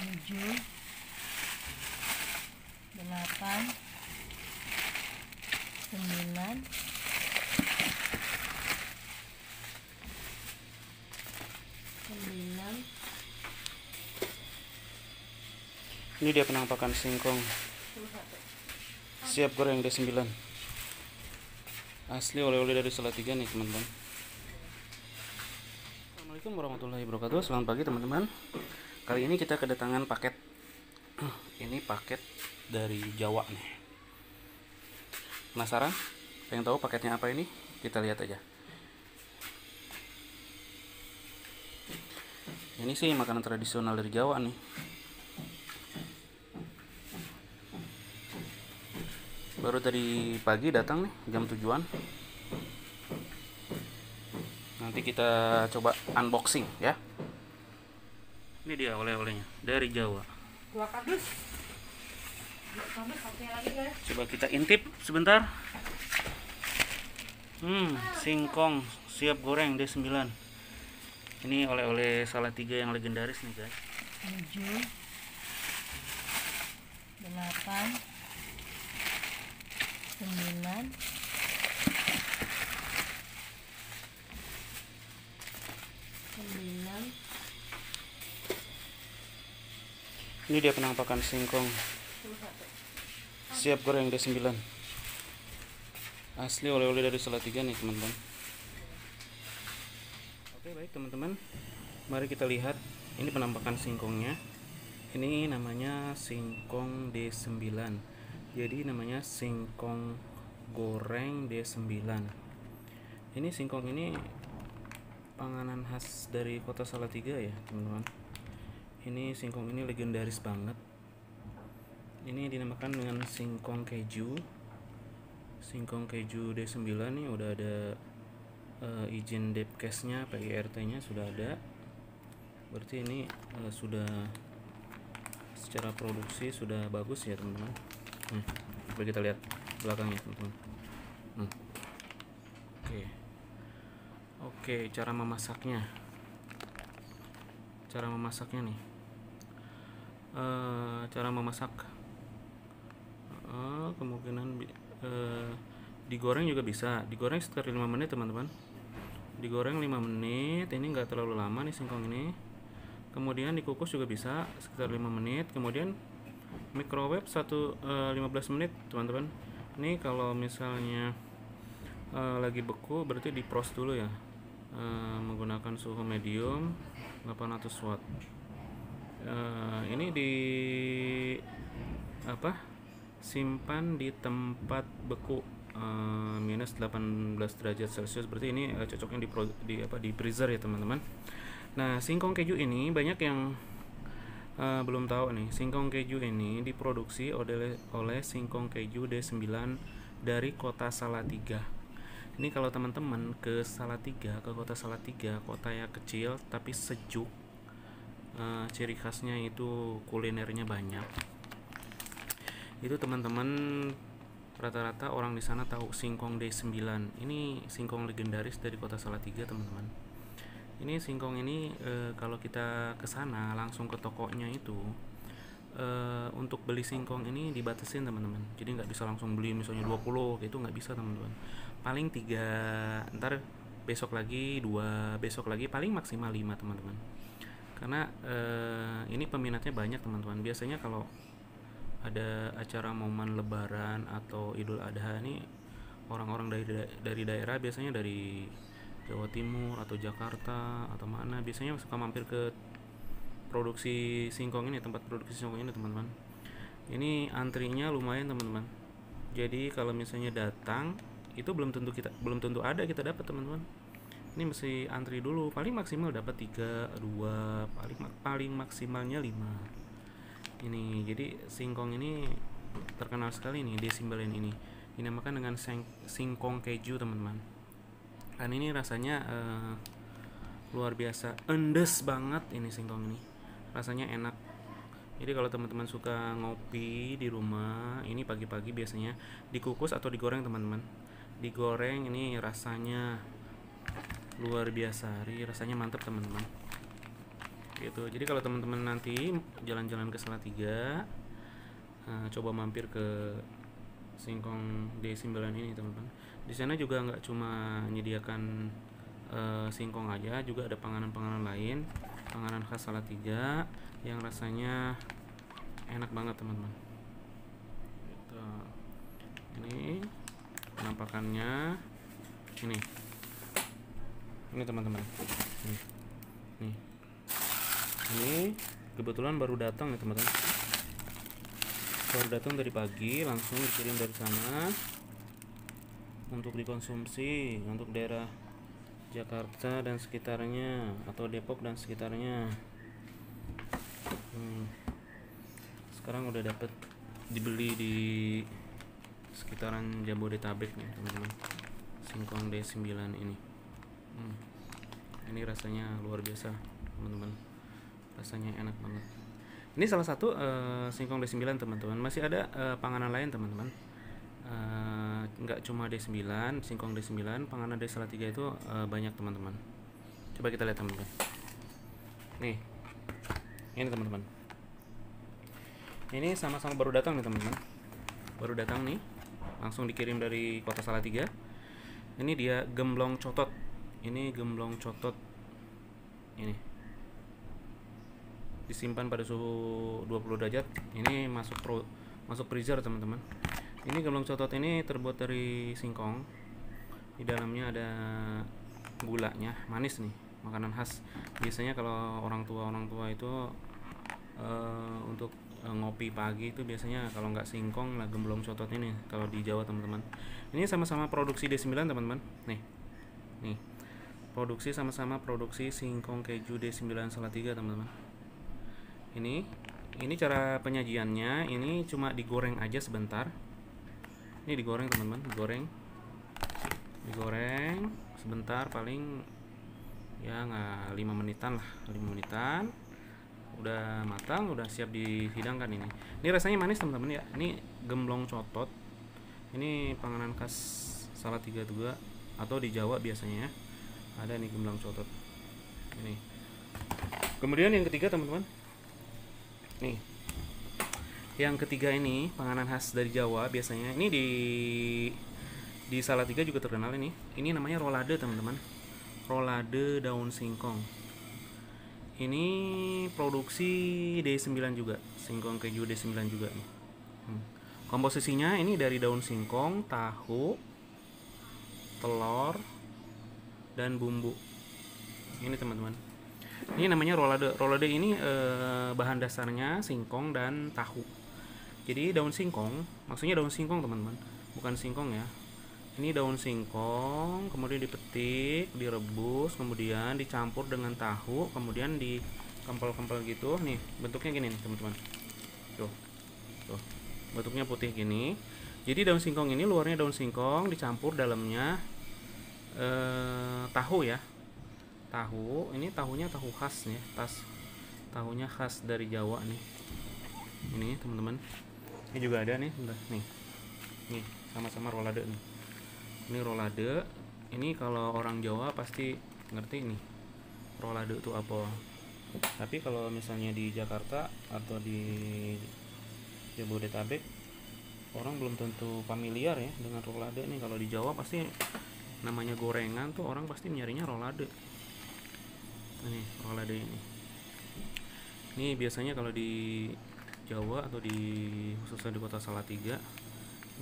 7, 8, 9, 10. Ini dia penampakan singkong siap goreng D9. Asli oleh-oleh dari Salatiga nih teman-teman. Assalamualaikum warahmatullahi wabarakatuh. Selamat pagi teman-teman. Kali ini kita kedatangan paket. Ini paket dari Jawa nih. Penasaran? Pengen tahu paketnya apa ini? Kita lihat aja. Ini sih makanan tradisional dari Jawa nih. Baru tadi pagi datang nih, jam 7-an. Nanti kita coba unboxing ya. Ini dia oleh-olehnya dari Jawa. 2 kardus. 2 kardus satunya lagi guys. Coba kita intip sebentar. Singkong siap goreng D9. Ini oleh-oleh Salatiga yang legendaris nih guys. 7, 8, 9, 10. Ini dia penampakan singkong siap goreng D9. Asli oleh-oleh dari Salatiga nih teman-teman. Oke baik teman-teman, mari kita lihat ini penampakan singkongnya. Ini namanya singkong D9. Jadi namanya singkong goreng D9. Ini singkong ini panganan khas dari kota Salatiga ya teman-teman. Ini singkong ini legendaris banget. Ini dinamakan dengan singkong keju. Singkong keju D9 nih udah ada izin Depkesnya, PIRT-nya sudah ada. Berarti ini sudah secara produksi sudah bagus ya teman-teman. Coba kita lihat belakangnya teman-teman. Oke, cara memasaknya nih. Cara memasak kemungkinan digoreng juga bisa. Digoreng sekitar 5 menit teman-teman. Digoreng 5 menit, ini enggak terlalu lama nih singkong ini. Kemudian dikukus juga bisa sekitar 5 menit. Kemudian microwave 15 menit teman-teman. Ini kalau misalnya lagi beku berarti di-frost dulu ya, menggunakan suhu medium 800 watt. Ini simpan di tempat beku minus 18 derajat Celcius. Berarti ini cocoknya di freezer ya teman-teman. Nah, singkong keju ini banyak yang belum tahu nih. Singkong keju ini diproduksi oleh Singkong Keju D9 dari kota Salatiga. Ini kalau teman-teman ke kota Salatiga, kota yang kecil tapi sejuk. Ciri khasnya itu kulinernya banyak. Itu teman-teman rata-rata orang di sana tahu singkong D9. Ini singkong legendaris dari kota Salatiga teman-teman. Ini singkong ini kalau kita ke sana langsung ke tokonya itu, untuk beli singkong ini dibatasin teman-teman. Jadi nggak bisa langsung beli misalnya 20 gitu, nggak bisa teman-teman. Paling 3, ntar besok lagi 2, besok lagi paling maksimal 5 teman-teman. Karena ini peminatnya banyak teman-teman. Biasanya kalau ada acara momen lebaran atau Idul Adha nih, orang-orang dari daerah biasanya dari Jawa Timur atau Jakarta atau mana, biasanya suka mampir ke produksi singkong ini, tempat produksi singkong ini teman-teman. Ini antrinya lumayan teman-teman. Jadi kalau misalnya datang itu belum tentu ada kita dapat teman-teman. Ini mesti antri dulu. Paling maksimal dapat 3, 2, paling maksimalnya 5. Ini jadi singkong ini terkenal sekali nih D9 ini. Dinamakan dengan singkong keju teman-teman. Dan ini rasanya luar biasa, endes banget ini singkong ini. Rasanya enak. Jadi kalau teman-teman suka ngopi di rumah, ini pagi-pagi biasanya dikukus atau digoreng teman-teman. Digoreng ini rasanya luar biasa, rasanya mantap teman-teman. gitu. Jadi kalau teman-teman nanti jalan-jalan ke Salatiga, coba mampir ke Singkong D9 ini teman-teman. Di sana juga nggak cuma menyediakan singkong aja, juga ada panganan-panganan lain, panganan khas Salatiga yang rasanya enak banget teman-teman. Gitu. Ini penampakannya, ini teman-teman. Nih, ini kebetulan baru datang ya teman-teman. Baru datang dari pagi, langsung dikirim dari sana untuk dikonsumsi untuk daerah Jakarta dan sekitarnya, atau Depok dan sekitarnya. Sekarang udah dapat dibeli di sekitaran Jabodetabek nih teman-teman, singkong D9 ini. Ini rasanya luar biasa teman-teman, rasanya enak banget. Ini salah satu singkong D9 teman-teman. Masih ada panganan lain teman-teman, nggak cuma D9, singkong D9, panganan dari Salatiga itu banyak teman-teman. Coba kita lihat teman-teman. Nih, ini teman-teman, ini sama-sama baru datang nih teman-teman, baru datang nih, langsung dikirim dari kota Salatiga. Ini dia gemblong cotot. Ini gemblong cotot, ini disimpan pada suhu 20 derajat. Ini masuk freezer teman-teman. Ini gemblong cotot ini terbuat dari singkong. Di dalamnya ada gulanya, manis nih, makanan khas. Biasanya kalau orang tua itu untuk ngopi pagi itu biasanya kalau nggak singkong lah gemblong cotot ini kalau di Jawa teman-teman. Ini sama-sama produksi D9 teman-teman. Nih produksi, sama-sama produksi singkong keju D9 Salatiga teman-teman. Ini cara penyajiannya, ini cuma digoreng aja sebentar. Ini digoreng teman-teman, digoreng sebentar, paling ya nggak 5 menitan lah, 5 menitan udah matang, udah siap dihidangkan. Ini rasanya manis teman-teman ya. Ini gemblong cotot, ini panganan khas Salatiga juga, atau di Jawa biasanya ada nih gemblong cotot ini. Kemudian yang ketiga teman-teman, nih yang ketiga ini panganan khas dari Jawa biasanya. Ini di Salatiga juga terkenal ini. Ini namanya rolade teman-teman, rolade daun singkong. Ini produksi D9 juga, singkong keju D9 juga nih. Komposisinya ini dari daun singkong, tahu, telur, dan bumbu. Ini teman-teman, ini namanya rolade. Rolade ini bahan dasarnya singkong dan tahu. Jadi daun singkong, maksudnya daun singkong teman-teman, bukan singkong ya. Ini daun singkong, kemudian dipetik, direbus, kemudian dicampur dengan tahu, kemudian dikempel-kempel gitu. Nih bentuknya gini nih teman-teman. Tuh, bentuknya putih gini. Jadi daun singkong ini luarnya daun singkong, dicampur dalamnya tahu ya. Tahu, ini tahunya tahu khas nih, tahunya khas dari Jawa nih. Ini teman-teman, ini juga ada nih, nih sama-sama rolade nih. Ini rolade. Ini kalau orang Jawa pasti ngerti nih rolade itu apa. Tapi kalau misalnya di Jakarta atau di Jabodetabek, orang belum tentu familiar ya dengan rolade nih. Kalau di Jawa pasti namanya gorengan tuh orang pasti nyarinya rolade. Ini rolade ini. Ini biasanya kalau di Jawa atau khususnya di kota Salatiga,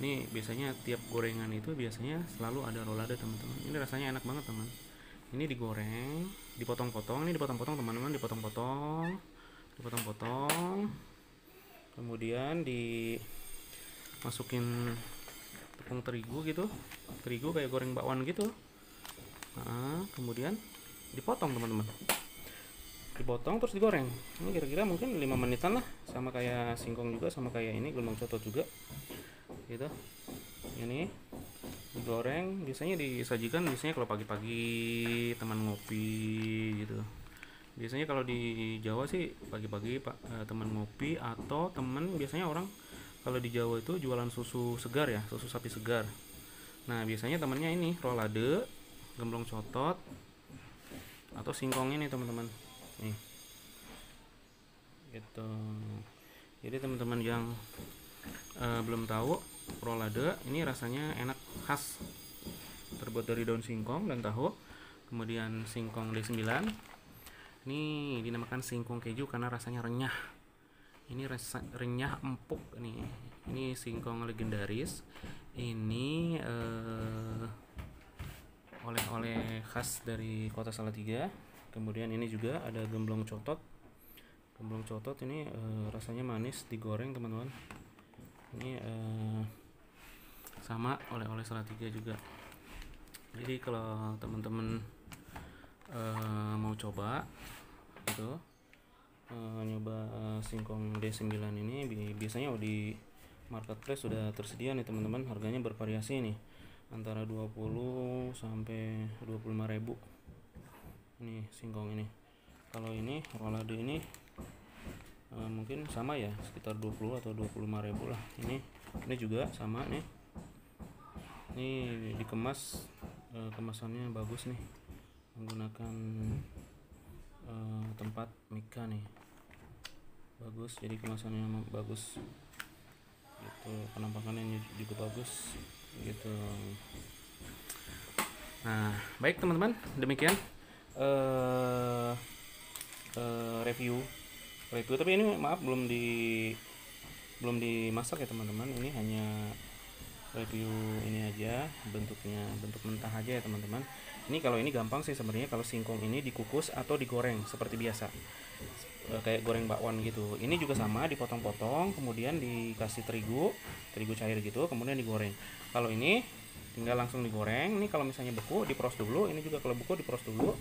ini biasanya tiap gorengan itu biasanya selalu ada rolade teman-teman. Ini rasanya enak banget teman. Ini digoreng, dipotong-potong, ini dipotong-potong teman-teman, dipotong-potong, kemudian dimasukin tepung terigu gitu, terigu kayak goreng bakwan gitu. Kemudian dipotong teman-teman, dipotong terus digoreng. Ini kira-kira mungkin 5 menitan lah, sama kayak singkong juga, sama kayak ini gemblong cotot juga gitu. Ini digoreng, biasanya disajikan biasanya kalau pagi-pagi teman ngopi gitu. Biasanya kalau di Jawa sih pagi-pagi teman ngopi, atau teman biasanya orang kalau di Jawa itu jualan susu segar ya, susu sapi segar. Nah biasanya temennya ini rolade, gemblong cotot, atau singkong ini teman-teman. Nih gitu. Jadi teman-teman yang belum tahu, rolade ini rasanya enak, khas, terbuat dari daun singkong dan tahu. Kemudian singkong D9 ini dinamakan singkong keju karena rasanya renyah. Ini renyah empuk nih. Ini singkong legendaris. Ini oleh-oleh khas dari Kota Salatiga. Kemudian ini juga ada gemblong cotot. Gemblong cotot ini rasanya manis, digoreng teman-teman. Ini sama oleh-oleh Salatiga juga. Jadi kalau teman-teman mau coba gitu, nyoba singkong D9 ini, biasanya di marketplace sudah tersedia nih teman-teman. Harganya bervariasi nih, antara 20 sampai 25.000 ini singkong ini. Kalau ini rolade ini mungkin sama ya, sekitar 20 atau 25.000 lah. Ini juga sama nih. Ini dikemas, kemasannya bagus nih, menggunakan tempat mika nih, bagus. Jadi kemasannya bagus gitu, penampakannya juga bagus gitu. Nah, baik teman-teman, demikian review tapi ini maaf belum dimasak ya teman-teman. Ini hanya review ini aja, bentuk mentah aja ya teman-teman. Ini kalau ini gampang sih sebenarnya, kalau singkong ini dikukus atau digoreng seperti biasa, kayak goreng bakwan gitu. Ini juga sama, dipotong-potong, kemudian dikasih terigu cair gitu, kemudian digoreng. Kalau ini tinggal langsung digoreng. Ini kalau misalnya beku diproses dulu, ini juga kalau beku diproses dulu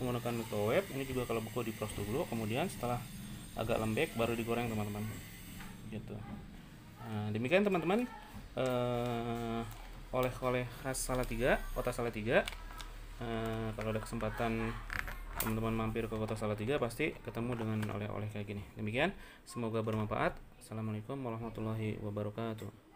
menggunakan microwave. Ini juga kalau beku diproses dulu, kemudian setelah agak lembek baru digoreng teman-teman gitu. Nah, demikian teman-teman oleh-oleh khas Salatiga, Kota Salatiga. Kalau ada kesempatan teman-teman mampir ke Kota Salatiga, pasti ketemu dengan oleh-oleh kayak gini. Demikian, semoga bermanfaat. Assalamualaikum warahmatullahi wabarakatuh.